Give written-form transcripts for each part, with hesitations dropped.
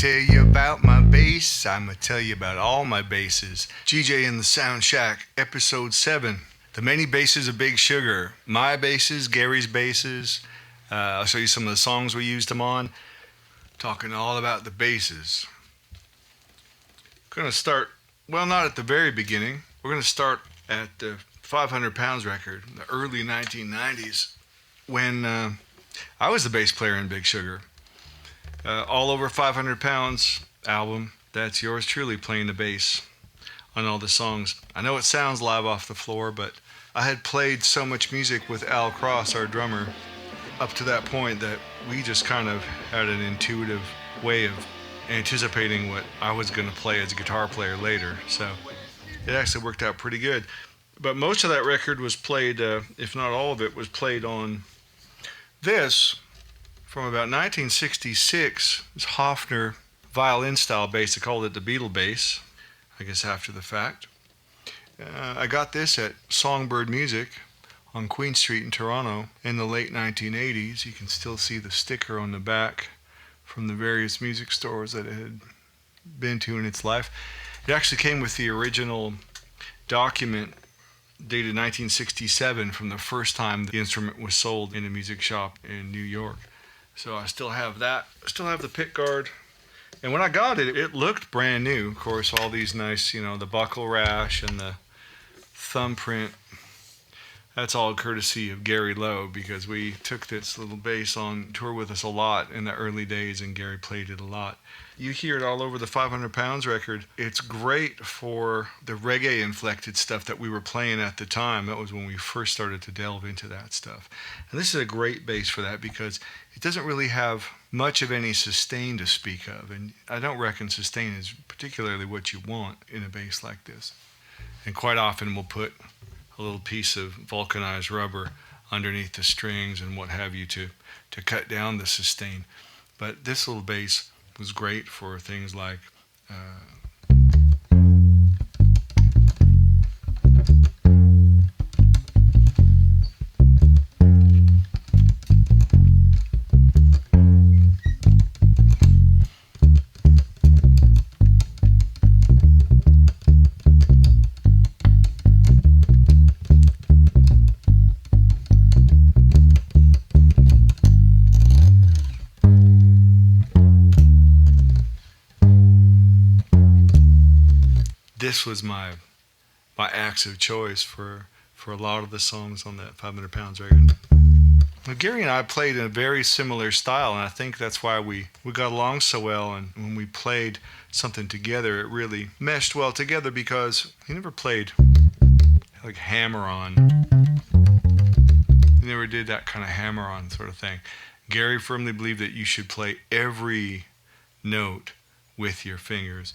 tell you about my bass. I'ma tell you about all my basses. GJ in the Soundshack, episode 7. The many basses of Big Sugar. My basses, Gary's basses. I'll show you some of the songs we used them on. Talking all about the basses. Gonna start, well, not at the very beginning. We're gonna start at the 500 Pounds record, the early 1990s, when I was the bass player in Big Sugar. All Over 500 Pounds album, that's yours truly playing the bass on all the songs. I know it sounds live off the floor, but I had played so much music with Al Cross, our drummer, up to that point that we just kind of had an intuitive way of anticipating what I was going to play as a guitar player later. So it actually worked out pretty good. But most of that record was played, if not all of it, was played on this from about 1966. It's Hofner violin style bass. They called it the Beatle bass, I guess after the fact. I got this at Songbird Music on Queen Street in Toronto in the late 1980s. You can still see the sticker on the back from the various music stores that it had been to in its life. It actually came with the original document dated 1967 from the first time the instrument was sold in a music shop in New York. So I still have that. I still have the pick guard. And when I got it, it looked brand new. Of course, all these nice, the buckle rash and the thumbprint. That's all courtesy of Garry Lowes, because we took this little bass on tour with us a lot in the early days, and Garry played it a lot. You hear it all over the 500 Pounds record. It's great for the reggae-inflected stuff that we were playing at the time. That was when we first started to delve into that stuff. And this is a great bass for that, because it doesn't really have much of any sustain to speak of. And I don't reckon sustain is particularly what you want in a bass like this. And quite often we'll put a little piece of vulcanized rubber underneath the strings and what have you to cut down the sustain. But this little bass was great for things like this was my axe of choice for a lot of the songs on that 500 Pounds record. Well, Garry and I played in a very similar style, and I think that's why we got along so well. And when we played something together, it really meshed well together, because he never played like hammer-on. He never did that kind of hammer-on sort of thing. Garry firmly believed that you should play every note with your fingers.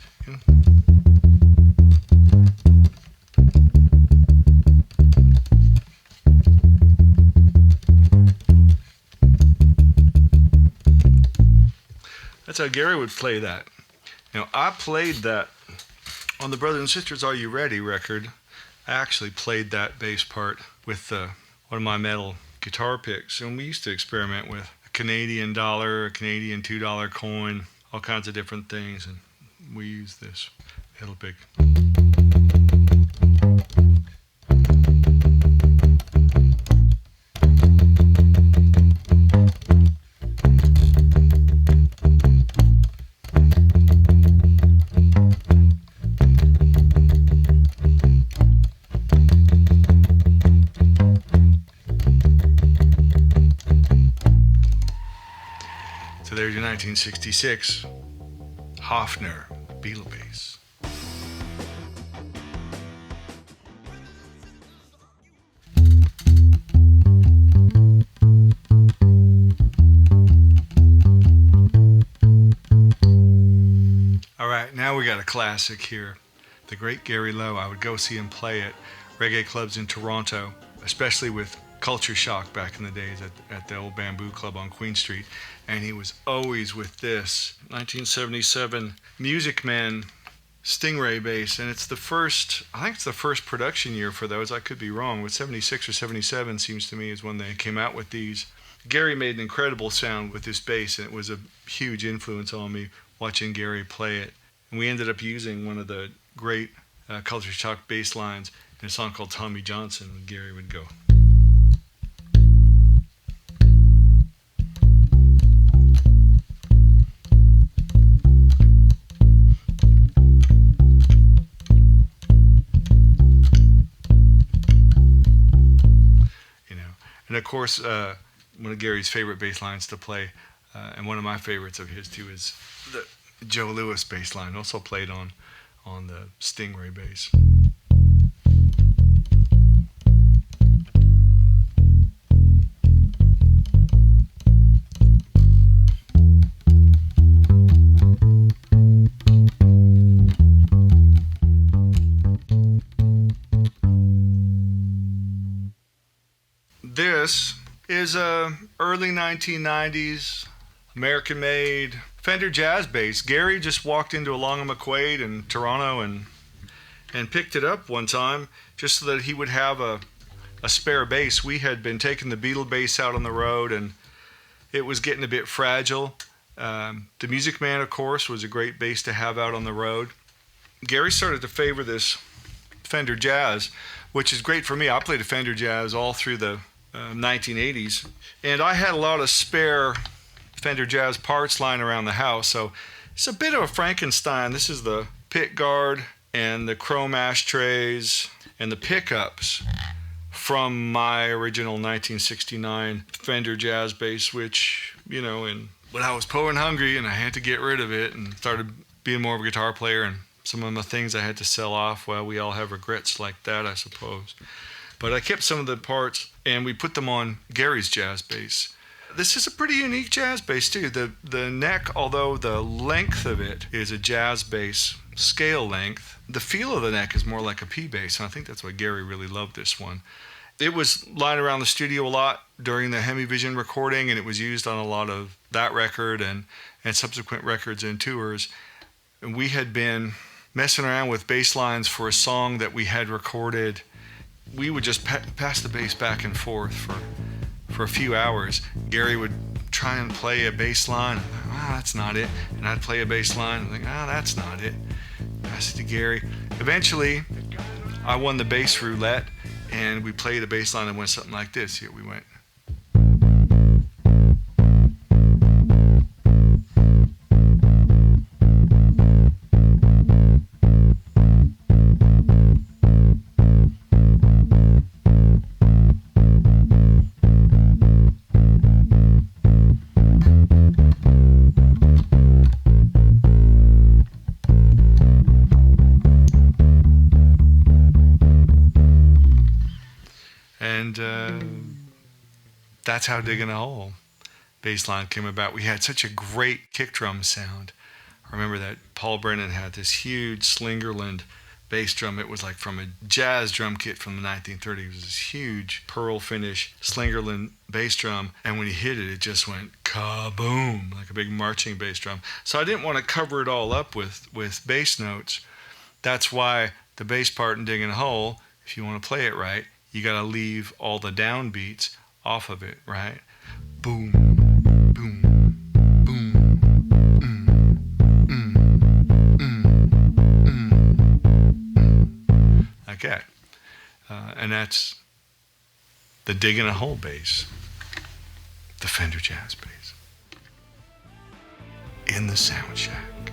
That's how Garry would play that. I played that on the Brothers and Sisters Are You Ready record. I actually played that bass part with one of my metal guitar picks, and we used to experiment with a Canadian dollar, a Canadian $2 coin, all kinds of different things, and we used this metal pick. So there's your 1966 Hofner Beatle bass. All right, now we got a classic here. The great Garry Lowes. I would go see him play at reggae clubs in Toronto, especially with Culture Shock back in the days at the old Bamboo Club on Queen Street. And he was always with this 1977 Musicman Stingray Bass. And it's the first, I think it's the first production year for those. I could be wrong, but 76 or 77 seems to me is when they came out with these. Garry made an incredible sound with this bass, and it was a huge influence on me watching Garry play it. And we ended up using one of the great culture shock bass lines in a song called Tommy Johnson when Garry would go. And of course, one of Garry's favorite bass lines to play, and one of my favorites of his too, is the Joe Lewis bass line, also played on the Stingray Bass. This is a early 1990s American-made Fender jazz bass. Garry just walked into a Long & McQuaid in Toronto and picked it up one time just so that he would have a spare bass. We had been taking the Beetle bass out on the road and it was getting a bit fragile. The Musicman, of course, was a great bass to have out on the road. Garry started to favor this Fender Jazz, which is great for me. I played a Fender Jazz all through the 1980s, and I had a lot of spare Fender Jazz parts lying around the house, so it's a bit of a Frankenstein. This is the pick guard and the chrome ashtrays and the pickups from my original 1969 Fender Jazz bass, which, you know, when I was poor and hungry and I had to get rid of it and started being more of a guitar player, and some of the things I had to sell off, well, we all have regrets like that, I suppose. But I kept some of the parts and we put them on Garry's jazz bass. This is a pretty unique jazz bass too. The neck, although the length of it is a jazz bass scale length, the feel of the neck is more like a P bass, and I think that's why Garry really loved this one. It was lying around the studio a lot during the Hemivision recording, and it was used on a lot of that record and subsequent records and tours. And we had been messing around with bass lines for a song that we had recorded. We would just pass the bass back and forth for a few hours. Garry would try and play a bass line. That's not it. And I'd play a bass line and think, that's not it. Pass it to Garry. Eventually, I won the bass roulette, and we played a bass line that went something like this. Here we went. And that's how Digging a Hole bass line came about. We had such a great kick drum sound. I remember that Paul Brennan had this huge Slingerland bass drum. It was like from a jazz drum kit from the 1930s. It was this huge pearl finish Slingerland bass drum, and when he hit it, it just went kaboom, like a big marching bass drum. So I didn't want to cover it all up with bass notes. That's why the bass part in Digging a Hole, if you want to play it right, you got to leave all the downbeats off of it, right? Boom, boom, boom, like that. And that's the Digging a Hole bass, the Fender Jazz bass, in the Soundshack.